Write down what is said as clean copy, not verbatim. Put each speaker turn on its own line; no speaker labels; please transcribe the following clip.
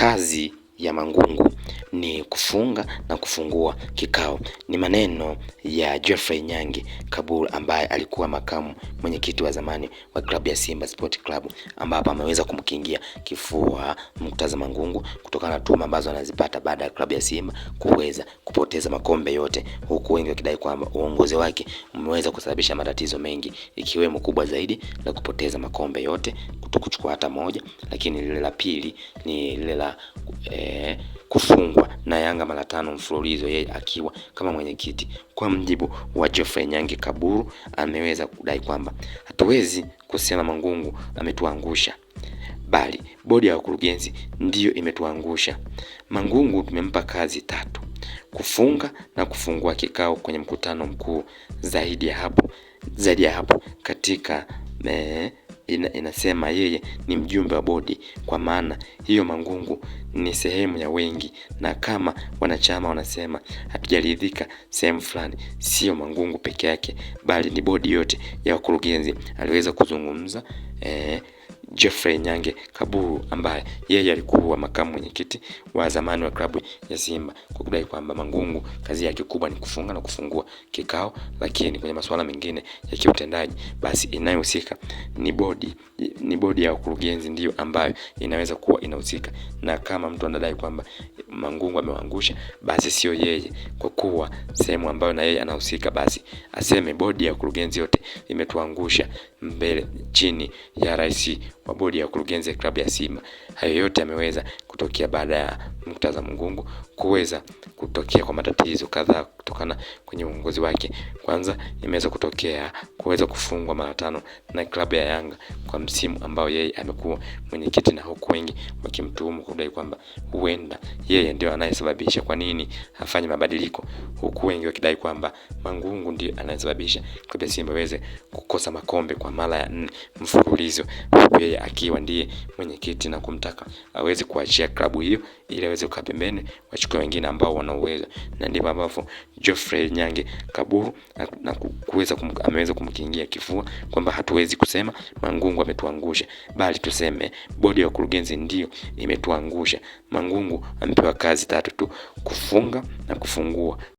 Kazi ya Mangungu ni kufunga na kufungua kikao. Ni maneno ya Geoffrey Nyange Kaburu ambaye alikuwa makamu mwenyekiti wa zamani wa klabu ya Simba Sport Club, ambapo ameweza kumkingia kifua Murtaza Mangungu kutokana na tuhuma ambazo anazipata baada ya klabu ya Simba kuweza kupoteza makombe yote, huku wengi wakidai kwamba uongozi wake umeweza kusababisha matatizo mengi, ikiwemo kubwa zaidi la kupoteza makombe yote, kutokuchukua hata moja, lakini lile la pili ni lile la kufungwa na Yanga mara 5 mfululizo, yeye akiwa kama mwenyekiti. Kwa mjibu wa Geoffrey Nyange Kaburu, ameweza kudai kwamba hatuwezi kusema Mangungu ametuangusha, bali bodi ya wakurugenzi ndiyo imetuangusha. Mangungu tumempa kazi 3: kufunga na kufungua kikao kwenye mkutano mkuu. Zaidi ya hapo katika inasema yeye ni mjumbe wa bodi. Kwa maana hiyo Mangungu ni sehemu ya wengi, na kama wanachama wanasema hatujaridhika sehemu fulani, sio Mangungu peke yake, bali ni bodi yote ya wakurugenzi. Aliweza kuzungumza Geoffrey Nyange Kaburu, ambaye yeye alikuwa makamu mwenyekiti wa zamani wa klabu ya Simba, kwa kudai kwamba Mangungu kazi yake kubwa ni kufunga na kufungua kikao, lakini kwenye masuala mengine ya kiutendaji basi inayohusika ni bodi ya wakurugenzi ndio ambayo inaweza kuwa inahusika. Na kama mtu anadai kwamba Mangungu amewaangusha, basi sio yeye, kwa kuwa sehemu ambayo na yeye anahusika, basi aseme bodi ya wakurugenzi yote imetuangusha mbele chini ya rais wa bodi ya wakurugenzi ya klabu ya Simba. Hayo yote yameweza kutokea baada ya Murtaza Mangungu kuweza kutokea kwa matatizo kadhaa kutokana kwenye uongozi wake. Kwanza imeweza kutokea kuweza kufungwa mara 5 na klabu ya Yanga kwa msimu ambao yeye amekuwa mwenyekiti, na huku wengi wakimtuhumu kudai kwamba huenda yeye ndio anayesababisha kwa nini afanye mabadiliko, huku wengi wakidai kwamba Mangungu ndiye anayesababisha klabu ya Simba iweze kukosa makombe kwa mara ya 4 mfululizo, huku yeye akiwa ndiye mwenyekiti na kumtaka aweze kuachia klabu hiyo ili aweze kukaa pembeni, wachukue wengine ambao wana uwezo. Na ndipo ambapo Geoffrey Nyange Kaburu ameweza kumkingia kifua kwamba hatuwezi kusema Mangungu ametuangusha, bali tuseme bodi ya wakurugenzi ndio imetuangusha. Mangungu amepewa kazi 3 tu: kufunga na kufungua.